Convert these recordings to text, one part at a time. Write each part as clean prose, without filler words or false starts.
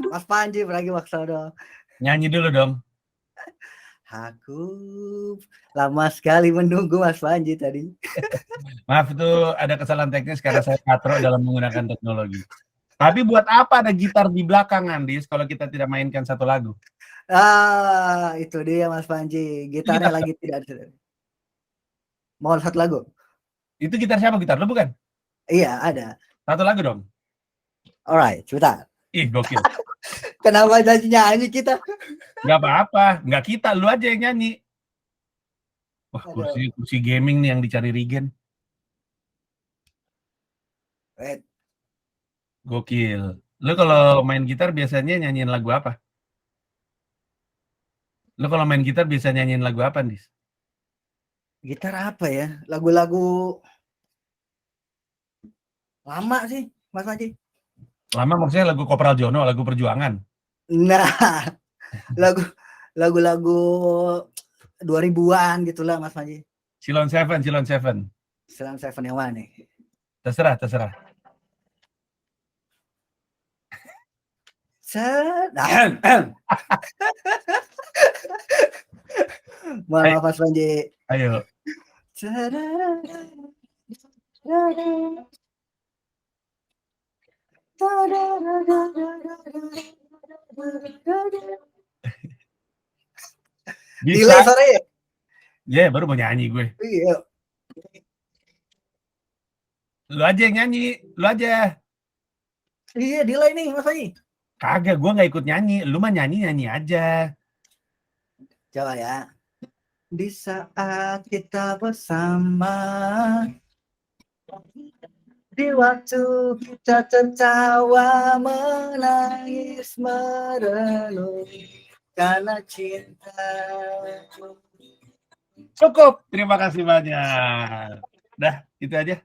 Mas Panji Pragiwaksono. Nyanyi dulu dong. Aku lama sekali menunggu Mas Panji tadi. Maaf itu ada kesalahan teknis karena saya katro dalam menggunakan teknologi. Tapi buat apa ada gitar di belakang, Andis, kalau kita tidak mainkan satu lagu? Itu dia Mas Panji. Gitarnya gitar lagi tidak ada. Mau satu lagu? Itu gitar siapa? Gitar lu bukan? Iya, ada. Satu lagu dong. Alright, sebentar. Ih, gokil. Kenapa nyanyi kita? Nggak apa-apa, nggak kita, lu aja yang nyanyi. Wah, Aduh. kursi gaming nih yang dicari Regen. Wait. Gokil. Lu kalau main gitar biasanya nyanyiin lagu apa? Lu kalau main gitar biasa nyanyiin lagu apa, Dis? Gitar apa ya? Lagu-lagu lama sih, Mas Panji. Lama maksudnya lagu Kopral Jono, lagu perjuangan. Nah, lagu-lagu 2000-an gitulah Mas Panji. Silon Seven. Silon Seven yang mana nih? Terserah. Maaf Mas Panji. Ayo. Delay sore ya? Ya, baru mau nyanyi gue. Iya. Lu aja yang nyanyi, lu aja. Iya, delay nih Mas Panji. Kagak, gue nggak ikut nyanyi. Lu mah nyanyi aja. Coba ya. Di saat kita bersama, di waktu kita tertawa, menangis, merenung karena cinta. Cukup, terima kasih banyak. Dah, itu aja.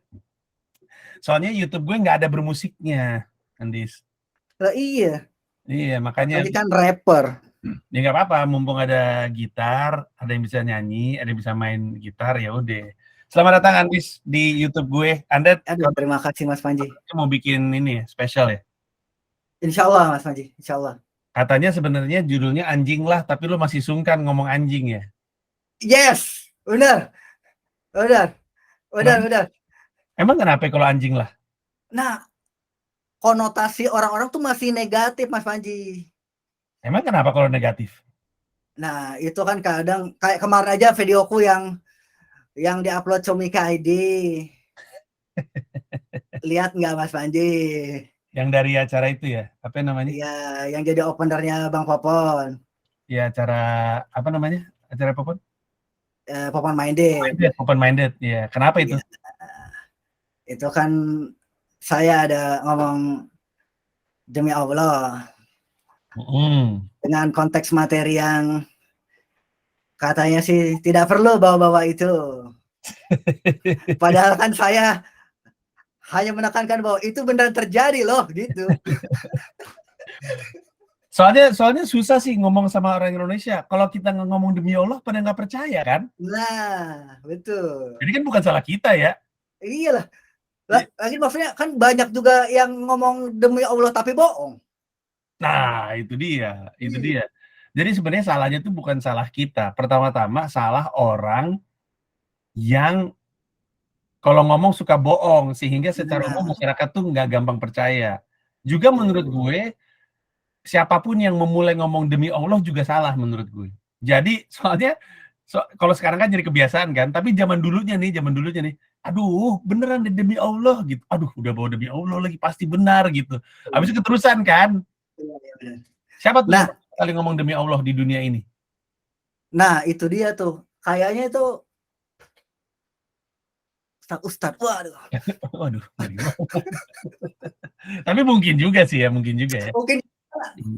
Soalnya YouTube gue nggak ada bermusiknya, Andis. Lah iya. Iya, makanya. Tadi kan rapper. Ya nggak apa-apa, mumpung ada gitar, ada yang bisa nyanyi, ada yang bisa main gitar, ya udah. Selamat datang Andis di YouTube gue. Anda terima kasih Mas Panji. Mau bikin ini spesial ya? Insya Allah Mas Panji, insya Allah. Katanya sebenarnya judulnya anjing lah, tapi lu masih sungkan ngomong anjing ya? Yes, benar. Emang kenapa kalau anjing lah? Nah, konotasi orang-orang tuh masih negatif Mas Panji. Emang kenapa kalau negatif? Nah, itu kan kadang kayak kemarin aja videoku yang diupload Comika ID. Lihat nggak Mas Panji? Yang dari acara itu ya? Apa namanya? Iya, yang jadi openernya Bang Popon. Iya, acara apa namanya? Acara Popon? Popon Minded. Popon Minded, ya. Kenapa itu? Itu kan saya ada ngomong demi Allah. Dengan konteks materi yang katanya sih tidak perlu bawa-bawa itu. Padahal kan saya hanya menekankan bahwa itu benar terjadi loh, gitu. Soalnya susah sih ngomong sama orang Indonesia. Kalau kita ngomong demi Allah, pada nggak percaya kan? Nah, betul. Jadi kan bukan salah kita ya. Iyalah. Lagi maksudnya kan banyak juga yang ngomong demi Allah tapi bohong. Nah, itu dia. Jadi sebenarnya salahnya itu bukan salah kita. Pertama-tama salah orang yang kalau ngomong suka bohong, sehingga secara umum masyarakat tuh nggak gampang percaya. Juga menurut gue, siapapun yang memulai ngomong demi Allah juga salah menurut gue. Jadi soalnya kalau sekarang kan jadi kebiasaan kan, tapi zaman dulunya nih, aduh beneran demi Allah gitu, aduh udah bawa demi Allah lagi pasti benar gitu. Habis itu keterusan kan. Siapa tuh yang kali ngomong demi Allah di dunia ini? Nah itu dia tuh, kayaknya itu Ustadz, waduh. Tapi mungkin juga ya. Mungkin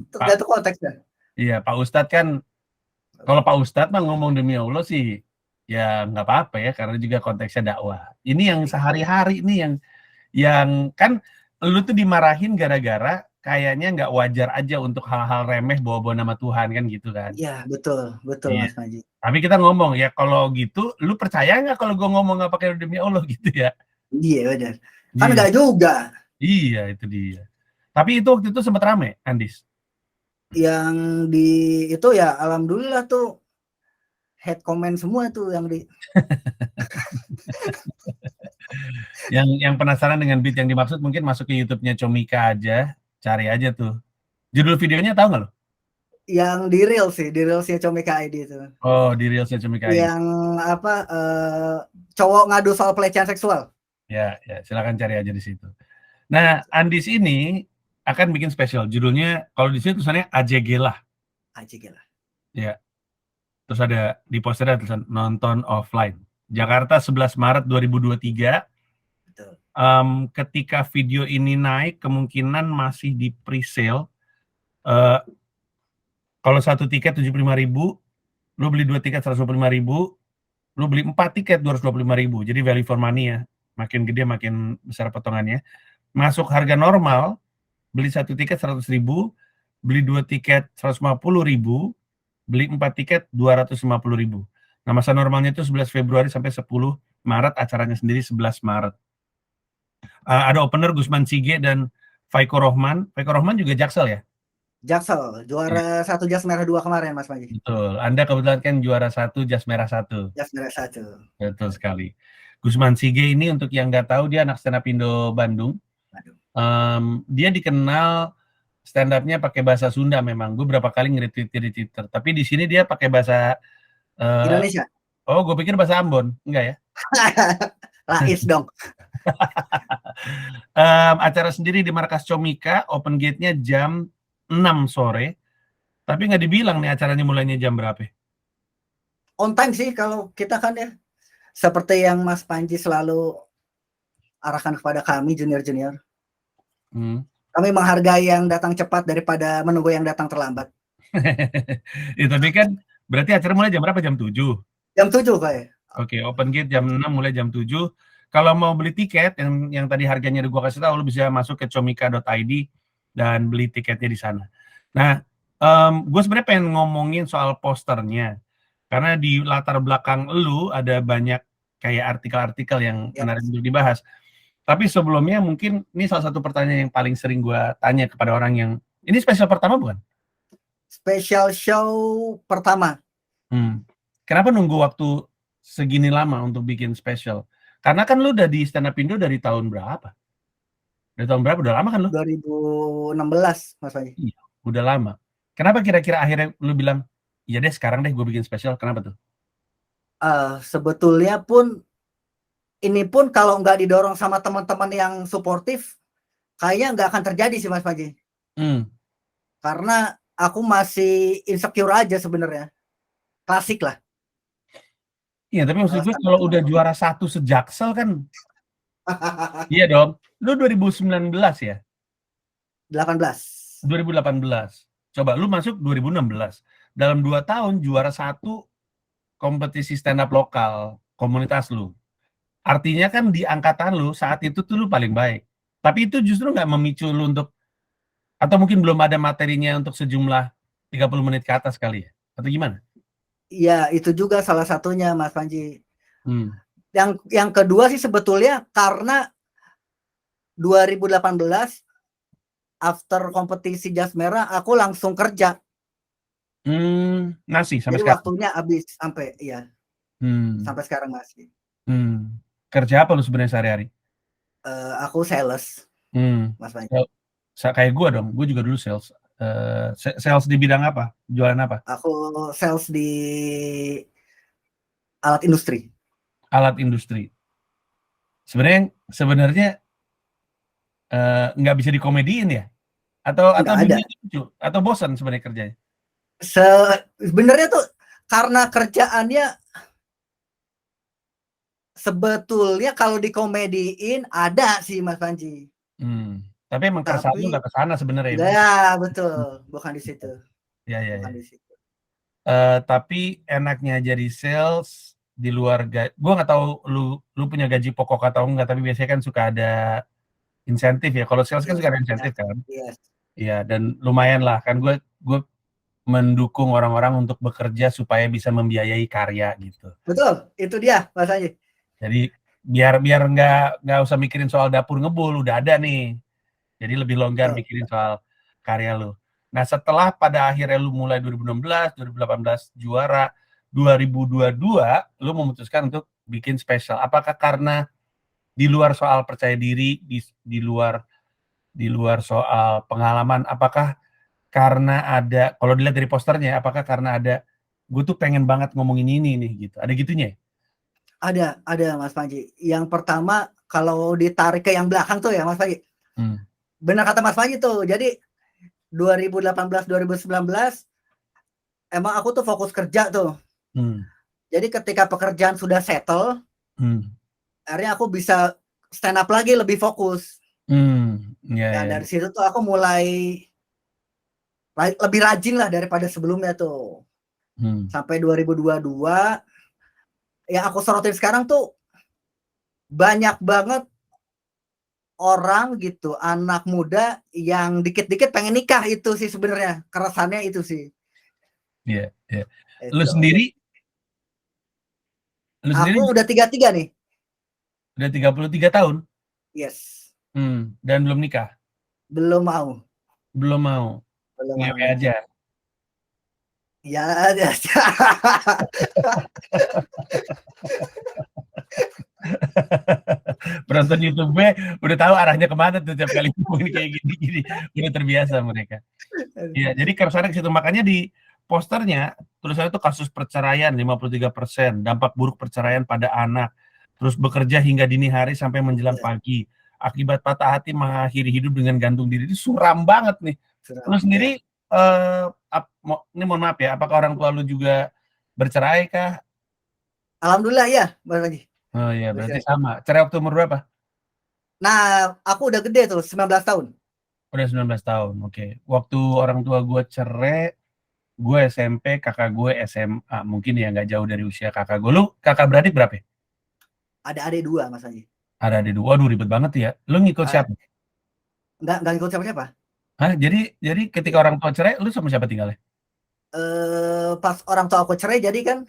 tergantung konteksnya. Iya, Pak Ustadz kan, kalau Pak Ustadz mah ngomong demi Allah sih, ya nggak apa-apa ya, karena juga konteksnya dakwah. Ini yang sehari-hari nih, yang kan lu tuh dimarahin gara-gara kayaknya nggak wajar aja untuk hal-hal remeh bawa-bawa nama Tuhan kan gitu kan? Iya betul iya. Mas Panji. Tapi kita ngomong ya kalau gitu, lu percaya nggak kalau gue ngomong nggak pakai demi Allah gitu ya? Iya benar. Kan nggak juga. Iya itu dia. Tapi itu waktu itu sempat rame, Andis. Yang di itu ya alhamdulillah tuh hate comment semua tuh yang di Yang penasaran dengan beat yang dimaksud mungkin masuk ke YouTube-nya Comika aja, cari aja tuh. Judul videonya tahu nggak lo? yang di reels sih, di reelsnya Comika ID itu. Oh, di Reels-nya Comika ID. Yang apa cowok ngadu soal pelecehan seksual. Ya, silakan cari aja di situ. Nah, Andis ini akan bikin spesial. Judulnya kalau di sini tulisannya AJG lah. AJG lah. Ya. Terus ada di posternya tulisan nonton offline. Jakarta 11 Maret 2023. Betul. Ketika video ini naik kemungkinan masih di pre-sale. Kalau satu tiket 75.000, lu beli 2 tiket 125.000, lu beli 4 tiket 225.000. Jadi value for money ya. Makin gede makin besar potongannya. Masuk harga normal, beli 1 tiket 100.000, beli 2 tiket 150.000, beli 4 tiket 250.000. Nah, masa normalnya itu 11 Februari sampai 10 Maret, acaranya sendiri 11 Maret. Ada opener Gusman Sige dan Faiko Rohman. Faiko Rohman juga Jaksel ya? Jaksel, Ya, juara 1 Jas Merah 2 kemarin Mas Panji. betul. Anda kebetulan kan juara 1 Jas Merah 1. Jas Merah 1. Betul sekali. Gusman Sige ini untuk yang nggak tahu dia anak stand up Indo Bandung. Dia dikenal stand up-nya pakai bahasa Sunda memang. Gue berapa kali nge-retweet di Twitter. Tapi di sini dia pakai bahasa Indonesia. oh, gue pikir bahasa Ambon. Enggak ya? Lais dong. Acara sendiri di Markas Comika, open gate-nya jam 6 sore. Tapi nggak dibilang nih acaranya mulainya jam berapa. On time sih kalau kita kan ya. Seperti yang Mas Panji selalu arahkan kepada kami junior-junior. Kami menghargai yang datang cepat daripada menunggu yang datang terlambat. Ya, tapi kan berarti acara mulai jam berapa? Jam 7? Jam 7 Pak ya? Oke, open gate jam 6 mulai jam 7. Kalau mau beli tiket yang tadi harganya udah gue kasih tahu, lu bisa masuk ke comika.id dan beli tiketnya di sana. Nah, gue sebenarnya pengen ngomongin soal posternya. Karena di latar belakang lu ada banyak kayak artikel-artikel yang menarik untuk dibahas. Tapi sebelumnya mungkin ini salah satu pertanyaan yang paling sering gue tanya kepada orang yang... Ini spesial pertama bukan? Special show pertama. Kenapa nunggu waktu segini lama untuk bikin spesial? Karena kan lu udah di stand up Indo dari tahun berapa? Dari tahun berapa? Udah lama kan lu? 2016 Mas Panji. Iya, udah lama. Kenapa kira-kira akhirnya lu bilang, iya deh sekarang deh gue bikin spesial, kenapa tuh? Sebetulnya pun ini pun kalau nggak didorong sama teman-teman yang suportif, kayaknya nggak akan terjadi sih Mas Panji. Karena aku masih insecure aja sebenarnya. Klasik lah. Iya, tapi maksud gue kalau udah juara 1 sejaksel kan. Iya dong. Lu 2019 ya? 18. 2018. Coba lu masuk 2016. Dalam 2 tahun juara 1 kompetisi stand up lokal komunitas lu. Artinya kan di angkatan lu saat itu tuh lu paling baik. Tapi itu justru nggak memicu lu untuk, atau mungkin belum ada materinya untuk sejumlah 30 menit ke atas kali ya? Atau gimana? Iya, itu juga salah satunya Mas Panji. Yang kedua sih sebetulnya karena 2018 after kompetisi Jas Merah aku langsung kerja. Masih sampai Jadi sekarang? waktunya habis sampai iya. Sampai sekarang masih. Kerja apa lu sebenarnya sehari-hari? Aku sales. Mas Panji. Kayak gue dong, gue juga dulu sales. Sales di bidang apa? Jualan apa? Aku sales di alat industri. Alat industri. Sebenarnya nggak bisa dikomediin ya? Atau lucu? Atau bosan sebenarnya kerjanya? Sebenarnya tuh karena kerjaannya sebetulnya kalau dikomediin ada sih Mas Panji. Tapi emang keresahan lu nggak ke sana sebenarnya. Ya betul, bukan di situ. Ya. Bukan di situ. Tapi enaknya jadi sales di luar gue nggak tahu lu punya gaji pokok atau enggak, tapi biasanya kan suka ada insentif ya. Kalau sales kan suka ada insentif kan. Iya, dan lumayan lah kan gue mendukung orang-orang untuk bekerja supaya bisa membiayai karya gitu. Betul, itu dia Mas Panji. Jadi biar nggak usah mikirin soal dapur ngebul, udah ada nih. Jadi lebih longgar mikirin soal karya lu. Nah, setelah pada akhirnya lu mulai 2016, 2018 juara, 2022 lu memutuskan untuk bikin spesial. Apakah karena di luar soal percaya diri, di luar soal pengalaman, apakah karena ada, kalau dilihat dari posternya, apakah karena ada gue tuh pengen banget ngomongin ini nih gitu. Ada gitunya ya? Ada Mas Panji. Yang pertama kalau ditarik ke yang belakang tuh ya Mas Panji. Benar kata Mas Panji tuh. Jadi 2018 2019 emang aku tuh fokus kerja tuh. Jadi ketika pekerjaan sudah settle, akhirnya aku bisa stand up lagi lebih fokus. Nah, dari situ tuh aku mulai lebih rajin lah daripada sebelumnya tuh. Sampai 2022 yang aku sorotin sekarang tuh banyak banget orang gitu, anak muda yang dikit-dikit pengen nikah, itu sih sebenarnya keresahannya itu sih. Iya, iya. Lu sendiri Aku udah 33 nih. Udah 33 tahun? Yes. Dan belum nikah? Belum mau. Belum mau. Ngewe aja. Ya, penonton YouTube gue udah tahu arahnya kemana tuh tiap kali ngomongin kayak gini-gini. Udah terbiasa mereka. Iya, jadi keresahannya ke situ. Makanya di posternya tulisannya tuh kasus perceraian 53%, dampak buruk perceraian pada anak, terus bekerja hingga dini hari sampai menjelang pagi, akibat patah hati mengakhiri hidup dengan gantung diri. Itu suram banget nih. Lu sendiri ini mohon maaf ya, apakah orang tua lu juga bercerai kah? Alhamdulillah ya, Bang Haji. Oh iya, berarti sama. Cerai waktu umur berapa? Nah, aku udah gede tuh, 19 tahun. Udah 19 tahun, oke. Waktu orang tua gue cerai, gue SMP, kakak gue SMA. Mungkin ya nggak jauh dari usia kakak gue. Lu kakak beradik berapa? Ada adik 2, Mas Haji. Ada adik 2, waduh ribet banget ya. Lu ngikut siapa? Nggak ngikut siapa-siapa. Hah? Jadi ketika orang tua cerai, lu sama siapa tinggalnya? Pas orang tua aku cerai, jadi kan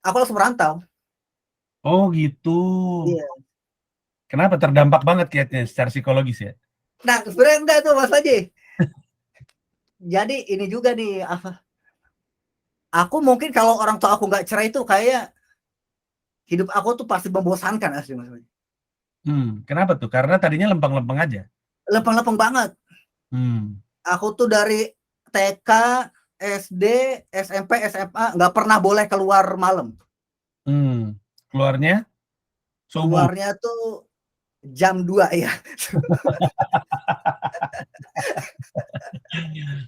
aku langsung merantau. Oh gitu. Iya. Kenapa? Terdampak banget kayaknya secara psikologis ya? Nah, sebenarnya enggak tuh Mas Haji. Jadi ini juga nih, aku mungkin kalau orang tua aku nggak cerai itu kayak hidup aku tuh pasti membosankan asli Mas Haji. Kenapa tuh? Karena tadinya lempeng-lempeng aja? Lempeng-lempeng banget. Aku tuh dari TK, SD, SMP, SMA nggak pernah boleh keluar malam. Keluarnya? Subuh? Keluarnya tuh jam 2 ya.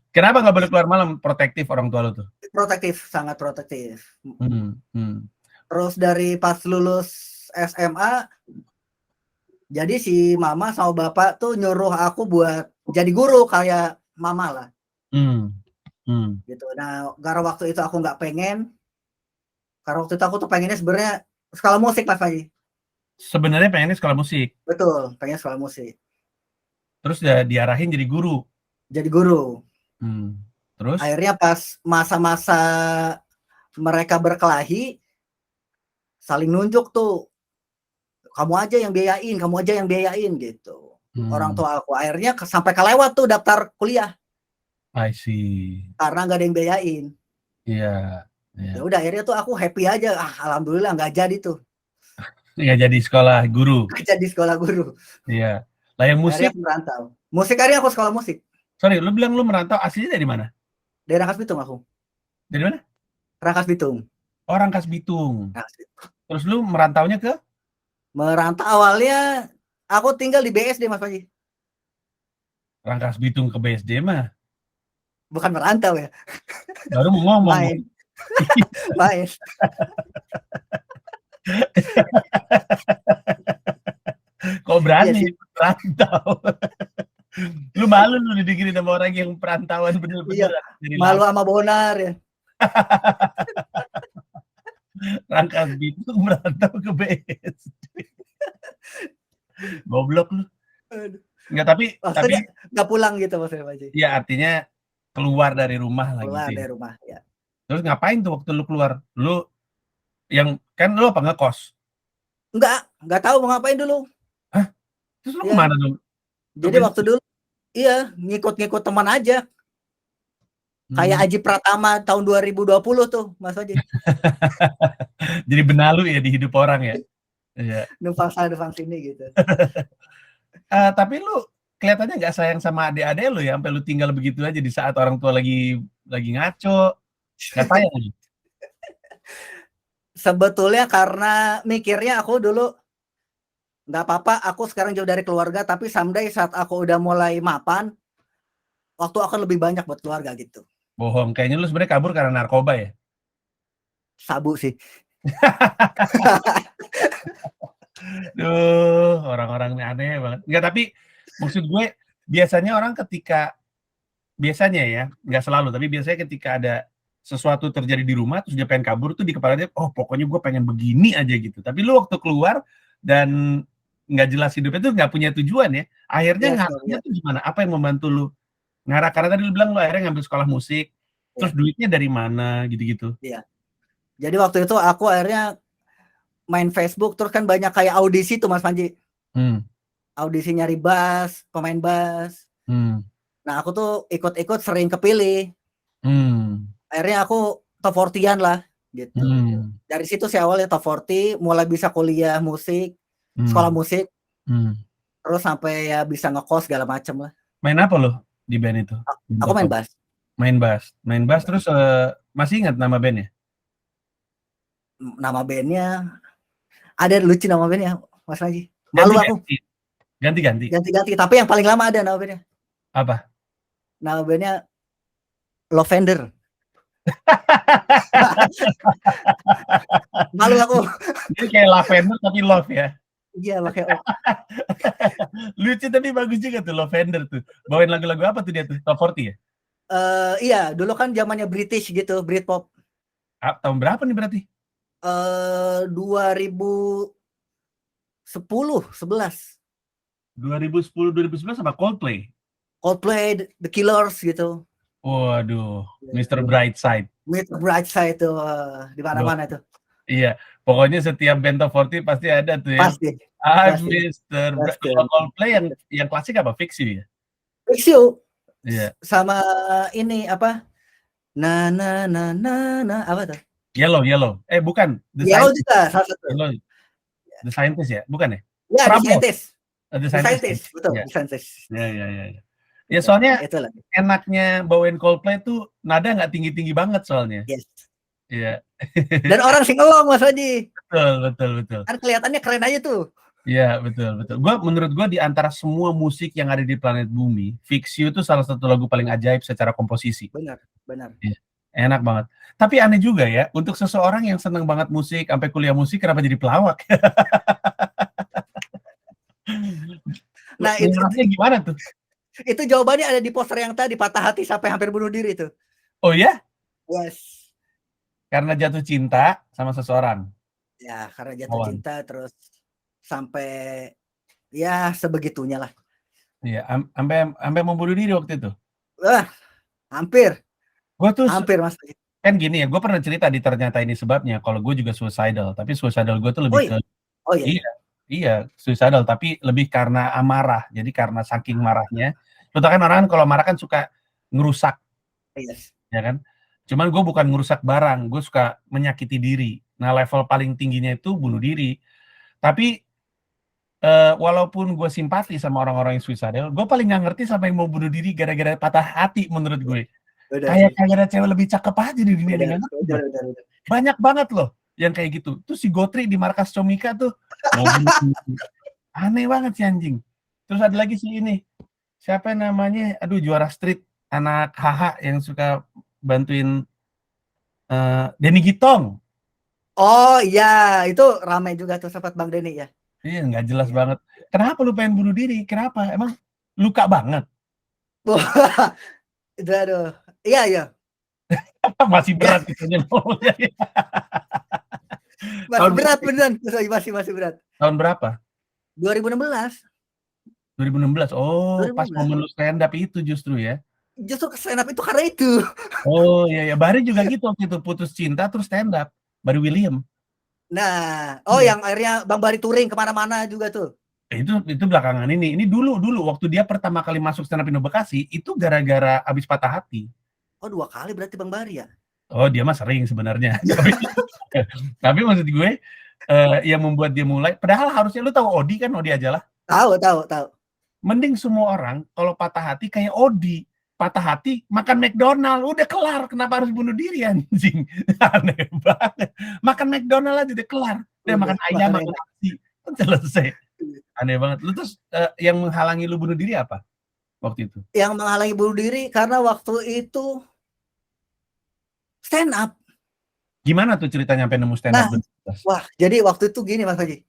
Kenapa nggak boleh keluar malam? Protektif orang tua lu tuh? Protektif, sangat protektif. Terus dari pas lulus SMA, jadi si mama sama bapak tuh nyuruh aku buat jadi guru kayak mama lah. Gitu. Nah, karena waktu itu aku nggak pengen. Karena waktu itu aku tuh pengennya sebenarnya sekolah musik Mas Panji. Sebenarnya pengennya sekolah musik. Betul, pengen sekolah musik. Terus udah diarahin jadi guru. Jadi guru. Terus? Akhirnya pas masa-masa mereka berkelahi, saling nunjuk tuh. Kamu aja yang biayain gitu. Orang tua aku akhirnya sampai kelewat tuh daftar kuliah. I see. Karena nggak ada yang biayain. Iya. Ya udah akhirnya tuh aku happy aja. Alhamdulillah nggak jadi tuh. Nggak jadi sekolah guru. Nggak jadi sekolah guru. Iya. Lah yang musik? Akhirnya merantau. Musik akhirnya aku sekolah musik. Sorry, lu bilang lu merantau aslinya dari mana? Dari Rangkas Bitung aku. Dari mana? Rangkas Bitung. Oh, Rangkas Bitung. Terus lu merantaunya ke? Merantau awalnya aku tinggal di BSD Mas Panji. Rangkas Bitung ke BSD mah? Bukan merantau ya. Baru mau ngomong. Main. Main. Kok berani merantau? Lu malu lu didengerin sama orang yang perantauan bener-bener. Iya, malu sama Bonar ya. Rangkas Bitung merantau ke BSD. Goblok lu. Enggak, tapi nggak pulang gitu maksudnya Pak Haji. Iya, artinya keluar dari rumah lah gitu. Keluar dari rumah ya. Terus ngapain tuh waktu lu keluar? Lu yang kan lu apa ngekos? Enggak tahu mau ngapain dulu. Hah? Terus lu kemana dong? Jadi waktu dulu iya, ngikut-ngikut teman aja. Kayak Aji Pratama tahun 2020 tuh, Mas Faji. Jadi benalu ya di hidup orang ya? Iya. Numpang sana, numpang sini gitu. Tapi lu kelihatannya nggak sayang sama adik-adik lu ya, sampai lu tinggal begitu aja di saat orang tua lagi ngaco, nggak sayang lu? Sebetulnya karena mikirnya aku dulu, nggak apa-apa aku sekarang jauh dari keluarga, tapi someday saat aku udah mulai mapan, waktu akan lebih banyak buat keluarga gitu. Bohong, kayaknya lu sebenarnya kabur karena narkoba ya? Sabu sih. Duh, orang-orang ini aneh banget. Enggak, tapi maksud gue biasanya orang biasanya ya, nggak selalu, tapi biasanya ketika ada sesuatu terjadi di rumah terus dia pengen kabur tuh di kepala dia, oh pokoknya gue pengen begini aja gitu. Tapi lu waktu keluar dan nggak jelas hidupnya tuh nggak punya tujuan ya. Akhirnya Yes, ngarahnya ya. tuh gimana? Apa yang membantu lu ngarah? Karena tadi lu bilang lu akhirnya ngambil sekolah musik, terus Ya. duitnya dari mana gitu-gitu. Iya. Jadi waktu itu aku akhirnya main Facebook, terus kan banyak kayak audisi tuh Mas Panji. Audisi nyari bass, pemain bass. Nah aku tuh ikut-ikut sering kepilih. Akhirnya aku top 40-an lah gitu. Dari situ sih awalnya top 40, mulai bisa kuliah musik, sekolah musik, terus sampai ya bisa ngekos segala macem lah. Main apa lo di band itu? Aku main bass. Main bass terus masih ingat nama bandnya? Nama bandnya ada, lucu nama bandnya Mas Haji. Malu aku. Ganti-ganti. Tapi yang paling lama ada nama bandnya. Apa? Nama bandnya Lavender. Malu aku. Jadi kayak lavender tapi love ya? Iya, pakai O. Lucu tapi bagus juga tuh Lavender tuh. Bawain lagu-lagu apa tuh dia tuh? Top 40 ya? Iya, dulu kan zamannya British gitu, Britpop. Tahun berapa nih berarti? 2010, 11. 2010, 2011 sama Coldplay? Coldplay, The Killers gitu. Waduh, Mr. Brightside. Mr. Brightside tuh di mana-mana tuh. Iya, pokoknya setiap band top 40 pasti ada tuh ya. Pasti. Mr. Kalau Coldplay yang klasik apa? Fix You ya? Fix You. Iya. Sama ini apa? Na apa tuh? Yellow. Bukan. Yellow juga salah satu. Yellow. The Scientist ya? Bukan ya? Ya, The Scientist. The Scientist. Betul, ya. The Scientist. Ya. Ya soalnya enaknya bawain Coldplay tuh nada nggak tinggi-tinggi banget soalnya. Yes. Iya. Dan orang singelong Mas Haji. Betul. Kan kelihatannya keren aja tuh. Iya, betul. Menurut gua di antara semua musik yang ada di planet bumi, Fix You itu salah satu lagu paling ajaib secara komposisi. Benar. Iya. Enak banget. Tapi aneh juga ya, untuk seseorang yang seneng banget musik, sampai kuliah musik, kenapa jadi pelawak? Nah, itu gimana tuh? Itu jawabannya ada di poster yang tadi, patah hati sampai hampir bunuh diri itu. Oh ya? Yes. Karena jatuh cinta sama seseorang. Ya, karena jatuh cinta terus sampai ya sebegitunya lah. Iya, sampai mau bunuh diri waktu itu. Hampir. Gue tuh hampir Mas. Kan gini ya, gue pernah cerita di Ternyata Ini Sebabnya, kalau gue juga suicidal, tapi suicidal gue tuh lebih iya, suicidal, tapi lebih karena amarah. Jadi karena saking marahnya, lu tau kan orang kalau marah kan suka ngerusak, ya kan? Cuman gue bukan ngerusak barang, gue suka menyakiti diri. Nah level paling tingginya itu bunuh diri. Tapi walaupun gue simpati sama orang-orang yang suicidal, gue paling nggak ngerti sama yang mau bunuh diri gara-gara patah hati menurut gue. Kayak ada cewek lebih cakep aja di dunia ini. Banyak banget loh yang kayak gitu. Tuh si Gotri di markas Comika tuh aneh banget si anjing. Terus ada lagi si ini, siapa namanya, juara street, anak HH yang suka bantuin Denny Gitong. Oh iya, itu ramai juga tuh sahabat Bang Denny ya. Iya, nggak jelas banget. Kenapa lu pengen bunuh diri? Kenapa? Emang luka banget? Aduh. Iya. Masih berat kitanya. Masih berat beneran. Masih berat. Tahun berapa? 2016. Oh, 2016. Pas momen lu stand up itu justru ya? Justru stand up itu karena itu. Oh iya. Bari juga gitu waktu itu, putus cinta terus stand up. Bari William. Nah, yang akhirnya Bang Bari touring kemana-mana juga tuh. Itu belakangan ini. Ini dulu waktu dia pertama kali masuk stand up Indo Bekasi, itu gara-gara abis patah hati. Oh 2 kali berarti Bang Bari ya? Oh dia mah sering sebenarnya. Tapi maksud gue, yang membuat dia mulai padahal harusnya lu tahu Odi kan, Odi Ajalah? Tahu. Mending semua orang kalau patah hati kayak Odi, patah hati makan McDonald, udah kelar, kenapa harus bunuh diri anjing? Aneh banget. Makan McDonald aja udah kelar, udah makan ayam atau enak. nasi, kan selesai. Aneh banget. Lu terus yang menghalangi lu bunuh diri apa waktu itu? Yang menghalangi bunuh diri karena waktu itu stand up. Gimana tuh ceritanya sampai nemu stand up? Wah, jadi waktu itu gini Mas Haji.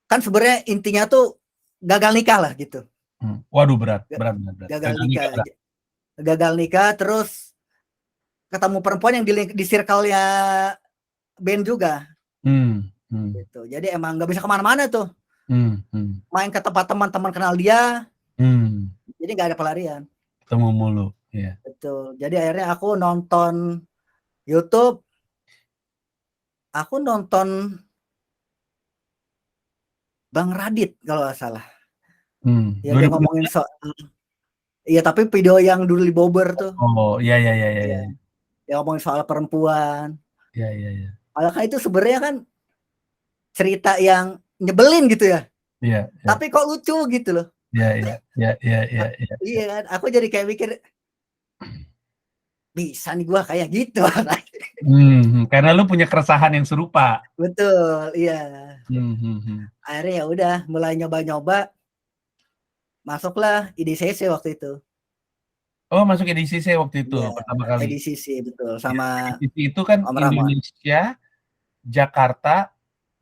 Kan sebenarnya intinya tuh gagal nikah lah gitu. Waduh berat. Gagal nikah terus ketemu perempuan yang di circle-nya band juga. Gitu. Jadi emang nggak bisa kemana-mana tuh. Main ke tempat teman-teman kenal dia. Jadi nggak ada pelarian. Ketemu mulu. Yeah. Betul. Jadi akhirnya aku nonton YouTube. Aku nonton Bang Radit kalau nggak salah. Ya dia ngomongin soal. Iya tapi video yang dulu di Bobber tuh. Oh iya. Dia ngomongin soal perempuan. Iya. Padahal kan itu sebenarnya kan cerita yang nyebelin gitu ya. Iya. Tapi kok lucu gitu loh. Iya. Iya kan, aku jadi kayak mikir bisa nih gua kayak gitu. Karena lu punya keresahan yang serupa. Betul, iya. Akhirnya ya udah mulai nyoba-nyoba. Masuklah IDCC waktu itu. Oh, masuk IDCC waktu itu ya, pertama kali. IDCC betul sama IDCC itu kan Indonesia, Jakarta.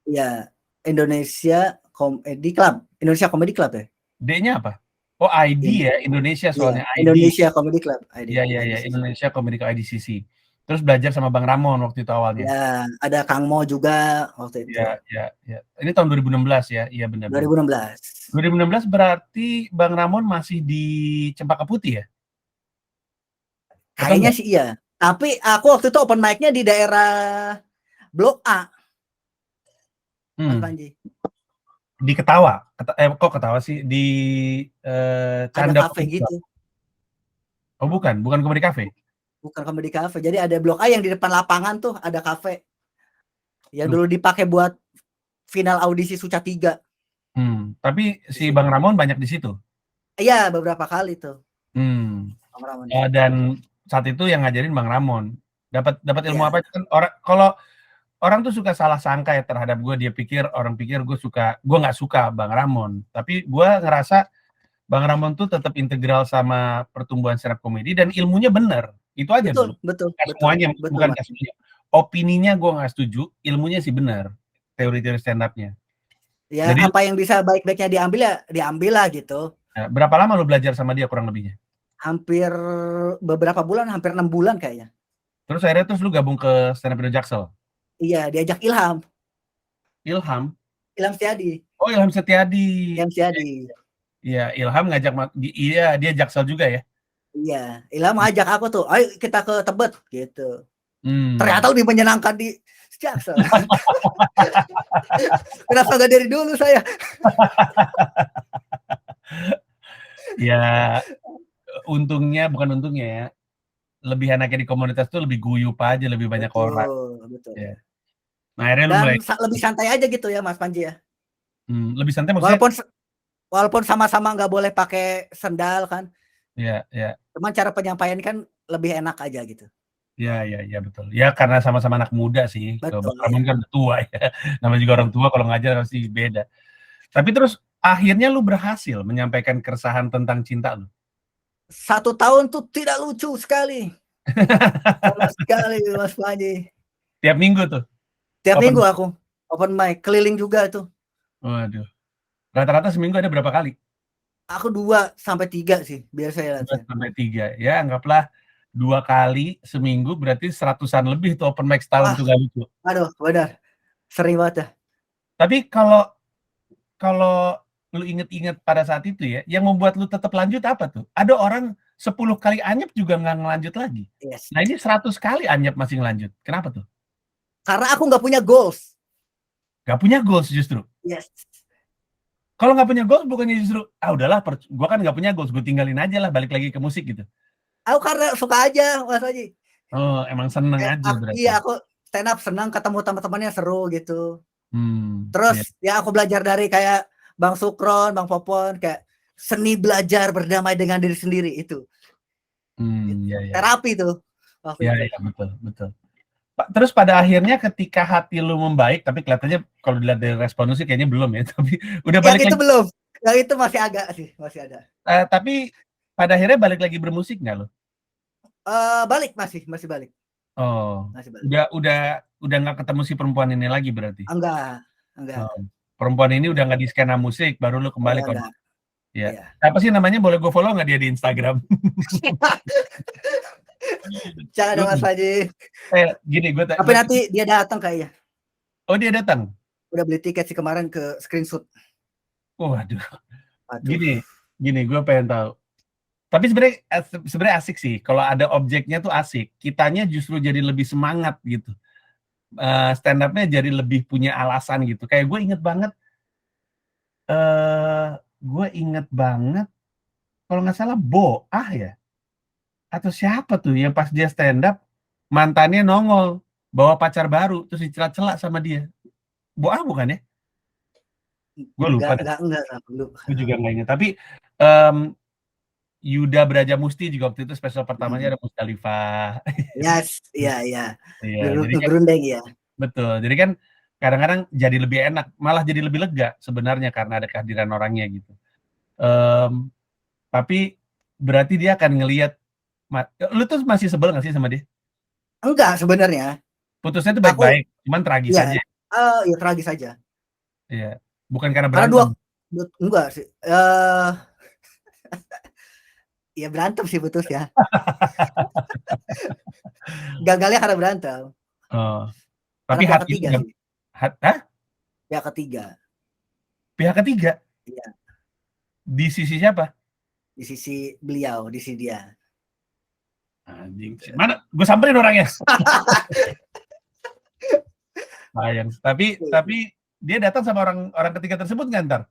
Iya, Indonesia Comedy Club. Indonesia Comedy Club ya? D-nya apa? Oh, ID ya, Indonesia soalnya ID. Indonesia Comedy Club. Iya, Indonesia Comedy Club IDCC. Terus belajar sama Bang Ramon waktu itu awalnya. Ya, ada Kang Mo juga waktu itu. Iya. Ini tahun 2016 ya? Iya benar. 2016. 2016 berarti Bang Ramon masih di Cempaka Putih ya? Kayaknya sih iya. Tapi aku waktu itu open mic-nya di daerah Blok A. Mas Panji. Di Ketawa? Kok Ketawa sih? Di Canda Cafe gitu. Oh bukan Comedy Cafe? Bukan Comedy Cafe. Jadi ada Blok A yang di depan lapangan tuh ada cafe. Yang dulu dipakai buat final audisi Suca 3. Tapi si Bang Ramon banyak di situ? Iya, beberapa kali tuh. Bang Ramon. Dan saat itu yang ngajarin Bang Ramon. Dapat ilmu apa? Kan kalau orang tuh suka salah sangka ya terhadap gue. Orang pikir gue nggak suka Bang Ramon. Tapi gue ngerasa Bang Ramon tuh tetap integral sama pertumbuhan stand up comedy dan ilmunya benar. Itu aja betul, dulu. Betul. Semuanya bukan semuanya. Opininya gue nggak setuju, ilmunya sih benar. Teori-teori stand up-nya. Ya, jadi, apa yang bisa baik-baiknya diambil lah gitu. Nah, berapa lama lu belajar sama dia kurang lebihnya? Hampir beberapa bulan, hampir 6 bulan kayaknya. Terus akhirnya lu gabung ke Stand Up Indo Jaksel? Iya, diajak Ilham. Ilham Setiadi. Oh, Ilham Setiadi. Iya, Ilham ngajak dia Jaksel juga ya? Iya, Ilham ngajak aku tuh, ayo kita ke Tebet gitu. Ternyata lebih menyenangkan di Jaksel. Kenapa nggak dari dulu saya? Ya, bukan untungnya ya. Lebih enaknya di komunitas tuh lebih guyup aja, lebih banyak orang. Betul. Ya. Nah, akhirnya dan lebih santai aja gitu ya Mas Panji ya. Lebih santai maksudnya? Walaupun sama-sama nggak boleh pakai sendal kan. Iya. Cuman cara penyampaian kan lebih enak aja gitu. Iya betul. Ya karena sama-sama anak muda sih. Betul. Kamu kan tua ya. Namanya juga orang tua kalau ngajar pasti beda. Tapi terus akhirnya lu berhasil menyampaikan keresahan tentang cinta lu. 1 tahun tuh tidak lucu sekali. Sama sekali Mas Panji. Tiap minggu tuh? Tiap minggu aku open mic, keliling juga tuh. Waduh. Rata-rata seminggu ada berapa kali? Aku 2-3 sih biasanya. 2-3 ya, anggaplah 2 kali seminggu berarti 100-an lebih tuh open mic setahun tuh gak lucu. Aduh, benar. Sering banget ya. Tapi kalau lu inget-inget pada saat itu ya, yang membuat lu tetap lanjut apa tuh? Ada orang 10 kali anyep juga nggak ngelanjut lagi. Yes. Nah ini 100 kali anyep masih ngelanjut. Kenapa tuh? Karena aku nggak punya goals. Gak punya goals justru? Yes. Kalau nggak punya goals bukannya justru, udahlah gua kan nggak punya goals, gue tinggalin aja lah, balik lagi ke musik gitu? Aku karena suka aja Mas Panji. Oh, emang seneng aja berarti? Iya, aku stand up senang, ketemu teman-temannya seru gitu. Iya. Terus ya aku belajar dari kayak Bang Sukron, Bang Popon, kayak seni belajar berdamai dengan diri sendiri itu. Iya, iya. Terapi tuh waktu Iya, itu. iya, betul, betul. Terus pada akhirnya ketika hati lu membaik, tapi kelihatannya kalau dilihat dari respon lu sih kayaknya belum ya, tapi udah balik Yang itu lagi. belum, yang itu masih agak sih, masih ada. Tapi pada akhirnya balik lagi bermusik nggak lo? Balik masih balik. Oh, Masih balik. udah nggak ketemu si perempuan ini lagi berarti? Enggak, enggak. Oh, perempuan ini udah nggak di skena musik, baru lu kembali Udah ke. enggak. Ya. Iya. Apa sih namanya? Boleh gue follow nggak dia di Instagram? Jangan ada Mas Panji. Gini, Tapi nanti dia datang kayaknya. Oh, dia datang? Udah beli tiket sih kemarin ke screenshot. Waduh. Aduh. Gini, gue pengen tahu. Tapi sebenarnya asik sih. Kalau ada objeknya tuh asik. Kitanya justru jadi lebih semangat gitu. Stand up-nya jadi lebih punya alasan gitu. Kayak gue inget banget kalau nggak salah Boah ya, atau siapa tuh yang pas dia stand up mantannya nongol bawa pacar baru terus dicela-cela sama dia. Boah bukan ya? Gue lupa deh. Enggak dulu. Gue juga nggak ingat. Tapi um, Yuda Brajamusti juga waktu itu spesial pertamanya ada Musdalifah. Yes, iya. Iya, jadi kan Gerundeng ya. betul. Jadi kan kadang-kadang jadi lebih enak, malah jadi lebih lega sebenarnya karena ada kehadiran orangnya gitu. Tapi berarti dia akan ngelihat, lu tuh masih sebel nggak sih sama dia? Enggak sebenarnya. Putusnya tuh Aku baik-baik, cuman tragis ya, aja. ya tragis aja. Iya, bukan karena Karena berantem. enggak sih. Ya berantem sih putus ya. Gagalnya karena berantem. Oh, tapi Karena pihak hati ketiga juga. sih. Hah? Pihak ketiga. Pihak ketiga? Iya. Di sisi siapa? Di sisi beliau, di sisi dia. Anjing, mana? Gue samperin orangnya. Sayang. Tapi dia datang sama orang ketiga tersebut nggak ntar?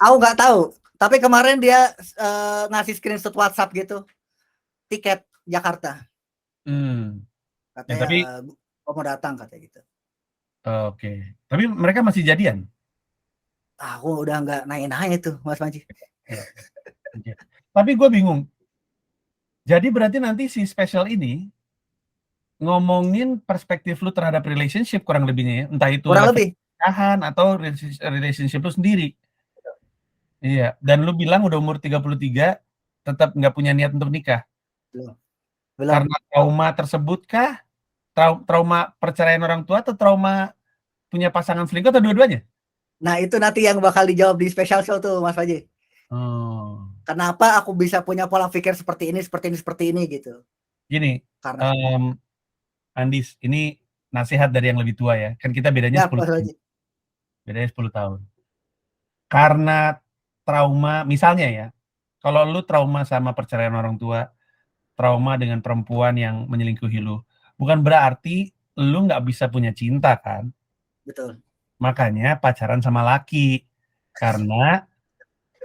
Aku nggak tahu. Tapi kemarin dia ngasih screenshot WhatsApp gitu. Tiket Jakarta. Ya, Katanya tapi mau datang katanya gitu. oke. Tapi mereka masih jadian? Aku udah nggak nanya-nanya tuh Mas Panji. Ya. Tapi gue bingung. Jadi berarti nanti si spesial ini ngomongin perspektif lu terhadap relationship kurang lebihnya ya, entah itu Kurang lebih. pernikahan atau relationship lu sendiri. Iya, dan lu bilang udah umur 33 tetap nggak punya niat untuk nikah. Belum. Karena trauma tersebut kah? Trauma perceraian orang tua atau trauma punya pasangan selingkuh atau dua-duanya? Nah, itu nanti yang bakal dijawab di special show tuh Mas Panji. Oh. Kenapa aku bisa punya pola pikir seperti ini gitu. Gini, Karena Andis, ini nasihat dari yang lebih tua ya. Kan kita bedanya ya, 10 Mas tahun. Panji. Bedanya 10 tahun. Karena trauma, misalnya ya, kalau lu trauma sama perceraian orang tua, trauma dengan perempuan yang menyelingkuhi lu, bukan berarti lu nggak bisa punya cinta kan? Betul. Makanya pacaran sama laki. Karena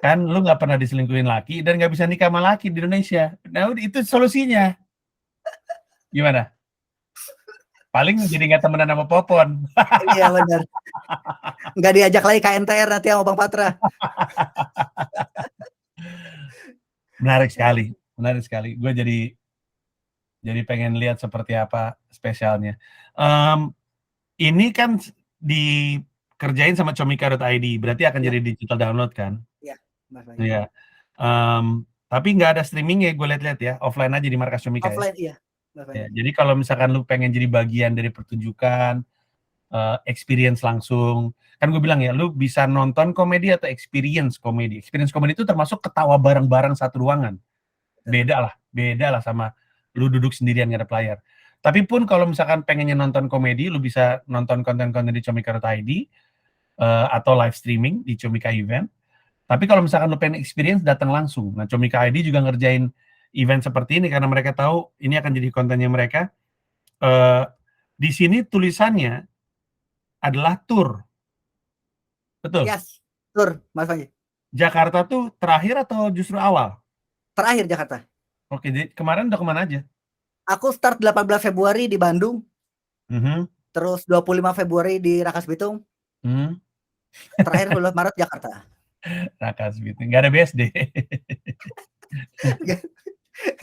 kan lu nggak pernah diselingkuhin laki dan nggak bisa nikah sama laki di Indonesia. Nah, itu solusinya. Gimana? Paling jadi nggak temenan sama Popon. Iya benar. Nggak diajak lagi KNTR nanti sama Bang Patra. Menarik sekali. Gue jadi pengen lihat seperti apa spesialnya. Ini kan dikerjain sama comika.id, berarti akan jadi digital download kan? Iya, Mas Panji. Iya. Tapi nggak ada streamingnya, gue lihat-lihat ya, offline aja di markas comika ya. Offline iya. Ya, jadi kalau misalkan lu pengen jadi bagian dari pertunjukan, experience langsung, kan gue bilang ya, lu bisa nonton komedi atau experience komedi. Experience komedi itu termasuk ketawa bareng-bareng satu ruangan. Beda lah sama lu duduk sendirian ngadep layar. Tapi pun kalau misalkan pengennya nonton komedi, lu bisa nonton konten-konten di comika.id atau live streaming di Comika Event. Tapi kalau misalkan lu pengen experience, datang langsung. Nah, Comika ID juga ngerjain event seperti ini karena mereka tahu ini akan jadi kontennya mereka. Di sini tulisannya adalah tour. Betul? Yes, tour Mas Panji. Jakarta tuh terakhir atau justru awal? Terakhir Jakarta. Oke, jadi kemarin udah kemana aja? Aku start 18 Februari di Bandung, terus 25 Februari di Rangkas Bitung, terakhir 12 Maret Jakarta. Rangkas Bitung, nggak ada BSD.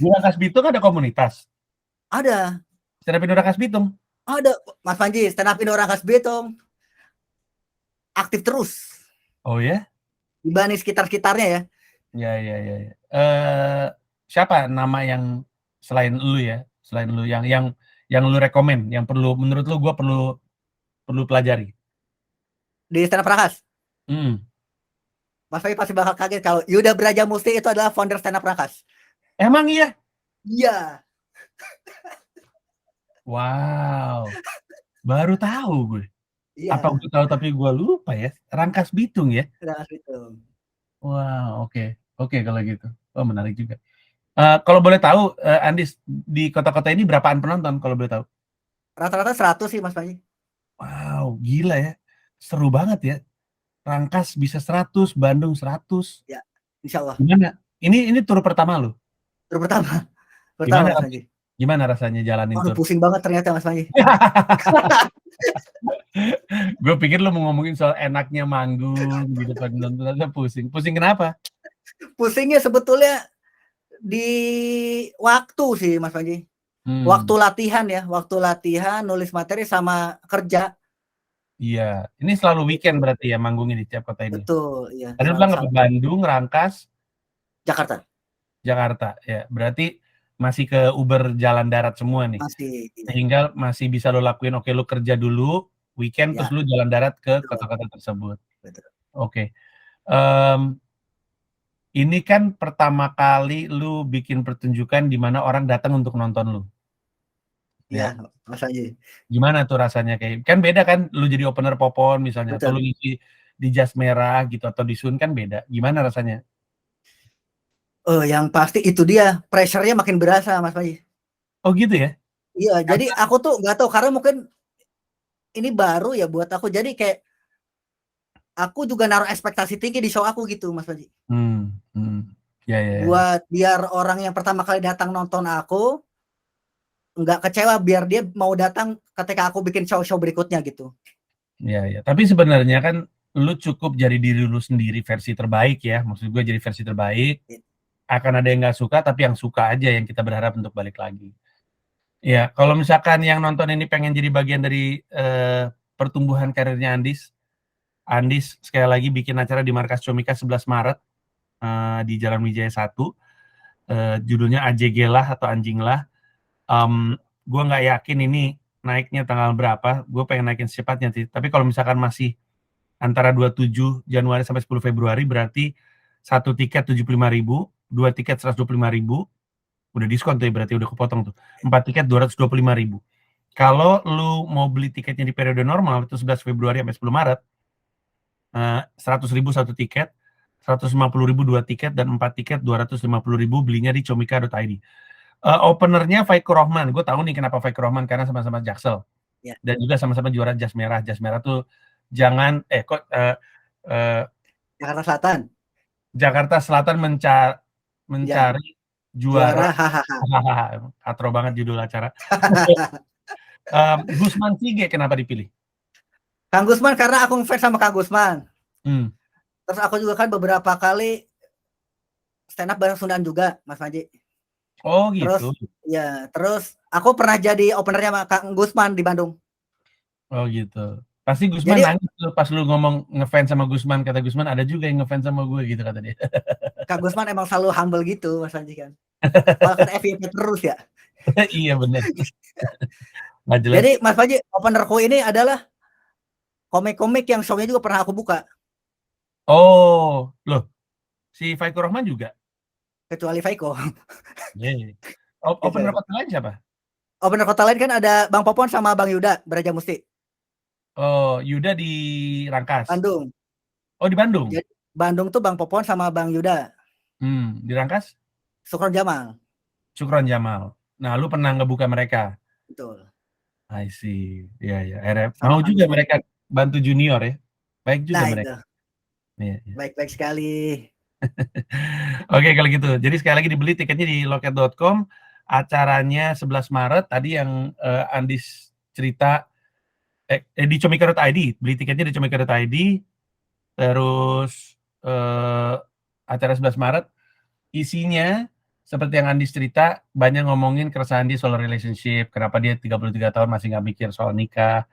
Di Rangkas Bitung ada komunitas? Ada, Stand Up Indo Rangkas Bitung? ada Mas Panji, stand up Indo Rangkas Bitung aktif terus Oh ya? dibanding sekitar-sekitarnya ya. Ya. Siapa nama yang selain lu ya? Selain lu yang lu rekomen, yang menurut lu gua perlu pelajari? Di stand up Rangkas. Hmm. Mas Panji pasti bakal kaget kalau Yuda Brajamusti itu adalah founder stand up Rangkas. Emang iya? Iya. Wow, baru tahu gue. Iya. Apa gue tahu tapi gue lupa ya? Rangkas Bitung ya? Rangkas Bitung. Wow, oke kalau gitu. Oh, menarik juga. Kalau boleh tahu, Andis, di kota-kota ini berapaan penonton kalau boleh tahu? Rata-rata 100 sih Mas Panji. Wow, gila ya. Seru banget ya. Rangkas bisa 100, Bandung 100. Ya, insya Allah. Gimana? Ini tur pertama lu? Tur pertama. Gimana, Mas Panji. gimana rasanya jalanin Waduh, tur? pusing banget ternyata Mas Panji. Gue pikir lu mau ngomongin soal enaknya manggung di depan penonton, ternyata pusing. Pusing kenapa? Pusingnya sebetulnya di waktu sih Mas Panji. Waktu latihan, nulis materi sama kerja. Iya, ini selalu weekend berarti ya manggungnya di tiap kota ini? Betul, iya. Tadi lu bilang apa? Bandung, Rangkas, Jakarta. Jakarta, ya. Berarti masih ke Uber jalan darat semua nih? Masih, iya. Sehingga masih bisa lo lakuin, oke lu kerja dulu, weekend, Ya, terus lu jalan darat ke betul. kota-kota tersebut. Betul. Oke. Ini kan pertama kali lu bikin pertunjukan di mana orang datang untuk nonton lu. Iya, Ya. Mas Panji. Gimana tuh rasanya? Kayak kan beda kan lu jadi opener Popon misalnya, atau lu Betul. ngisi di Jas Merah gitu atau di Sun kan beda. Gimana rasanya? Yang pasti itu dia, pressure-nya makin berasa Mas Panji. Oh gitu ya? Iya, jadi aku tuh nggak tahu karena mungkin ini baru ya buat aku. Jadi kayak aku juga naruh ekspektasi tinggi di show aku gitu, Mas Panji. Ya. Buat biar orang yang pertama kali datang nonton aku nggak kecewa, biar dia mau datang ketika aku bikin show-show berikutnya gitu. Ya. Tapi sebenarnya kan lu cukup jadi diri lu sendiri versi terbaik ya. Maksud gue jadi versi terbaik. Akan ada yang nggak suka, tapi yang suka aja yang kita berharap untuk balik lagi. Ya, kalau misalkan yang nonton ini pengen jadi bagian dari pertumbuhan karirnya Andis sekali lagi bikin acara di Markas Comika 11 Maret di Jalan Wijaya 1. Judulnya AJG lah atau Anjing lah. Gue nggak yakin ini naiknya tanggal berapa. Gue pengen naikin secepatnya sih. Tapi kalau misalkan masih antara 27 Januari sampai 10 Februari berarti 1 tiket 75.000, 2 tiket 125.000. Udah diskon tuh ya, berarti udah kepotong tuh. 4 tiket 225.000. Kalau lu mau beli tiketnya di periode normal itu 11 Februari sampai 10 Maret, 100.000 satu tiket, 150.000 dua tiket, dan 4 tiket 250.000 belinya di comika.id. Openernya Faikur Rahman. Gue tahu nih kenapa Faikur Rahman, karena sama-sama Jaksel. Ya. Dan juga sama-sama juara Jas Merah. Jas Merah tuh jangan Jakarta Selatan. Jakarta Selatan mencari juara. Katro banget judul acara. Gusman Sige kenapa dipilih? Kang Gusman karena aku ngefans sama Kang Gusman. Terus aku juga kan beberapa kali stand up bareng Sundan juga, Mas Panji. Oh gitu. Terus aku pernah jadi openernya sama Kang Gusman di Bandung. Oh gitu. Pasti Gusman nangis tuh pas lu ngomong ngefans sama Gusman, kata Gusman ada juga yang ngefans sama gue gitu kata dia. Kang Gusman emang selalu humble gitu Mas Panji kan. Kalau kan FYP terus ya. Iya benar. Jadi Mas Panji, openerku ini adalah komik-komik yang show-nya juga pernah aku buka. Oh, loh. Si Faikur Rahman juga? Kecuali Faiko. Opener kota lain siapa? Opener kota lain kan ada Bang Popon sama Bang Yuda Brajamusti. Oh, Yuda di Rangkas. Bandung. Oh, di Bandung. Jadi, Bandung tuh Bang Popon sama Bang Yuda. Di Rangkas? Sukron Jamal. Sukron Jamal. Nah, lu pernah ngebuka mereka? Betul. I see. Ya. Mau juga mereka bantu junior ya. Baik juga mereka. Iya. Baik-baik sekali. Oke kalau gitu. Jadi sekali lagi dibeli tiketnya di loket.com. Acaranya 11 Maret tadi yang Andis cerita di comika.id, beli tiketnya di comika.id. Terus acara 11 Maret isinya seperti yang Andis cerita, banyak ngomongin keresahan dia soal relationship, kenapa dia 33 tahun masih nggak mikir soal nikah.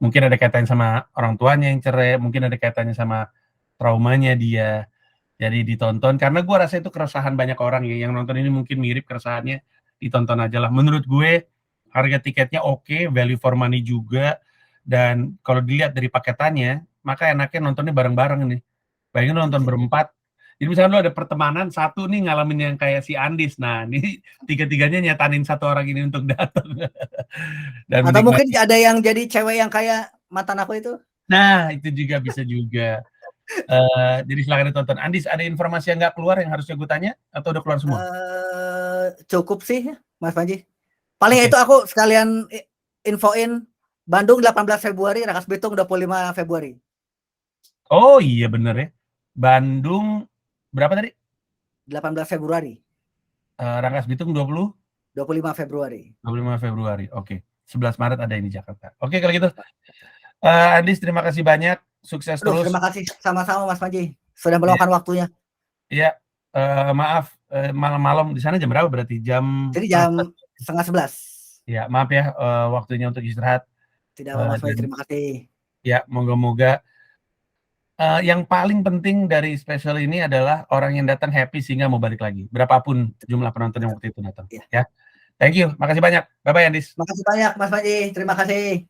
Mungkin ada kaitannya sama orang tuanya yang cerai, mungkin ada kaitannya sama traumanya dia. Jadi ditonton karena gue rasa itu keresahan banyak orang ya, yang nonton ini mungkin mirip keresahannya, ditonton aja lah. Menurut gue harga tiketnya oke, value for money juga, dan kalau dilihat dari paketannya, maka enaknya nontonnya bareng-bareng nih. Bayangin nonton berempat, jadi misalnya lo ada pertemanan, satu nih ngalamin yang kayak si Andis, nah ini tiga-tiganya nyatanin satu orang ini untuk datang. Dan Atau mungkin menikmati. ada yang jadi cewek yang kayak mantan aku itu. Nah, itu juga bisa juga. Jadi silakan ditonton. Andis, ada informasi yang nggak keluar yang harusnya gue tanya atau udah keluar semua? Cukup sih, Mas Panji. Paling Oke. itu aku sekalian infoin Bandung 18 Februari, Rangkas Bitung 25 Februari. Oh iya bener ya. Bandung berapa tadi? 18 Februari, Rangkas Bitung 25 Februari. 25 Februari. Oke. 11 Maret ada ini Jakarta. Oke kalau gitu. Andis terima kasih banyak. Sukses Aduh, terus. terima kasih sama-sama Mas Panji. Sudah meluangkan waktunya. Iya. Maaf malam-malam di sana jam berapa berarti? Jam Jadi setengah jam 11. 11:30. Ya, maaf ya waktunya untuk istirahat. Tidak apa Mas Panji, Dan terima kasih. ya, moga-moga yang paling penting dari special ini adalah orang yang datang happy sehingga mau balik lagi. Berapapun jumlah penonton yang waktu itu datang. Ya. Ya. Thank you. Makasih banyak. Bye-bye Andis. Makasih banyak Mas Panji. Terima kasih.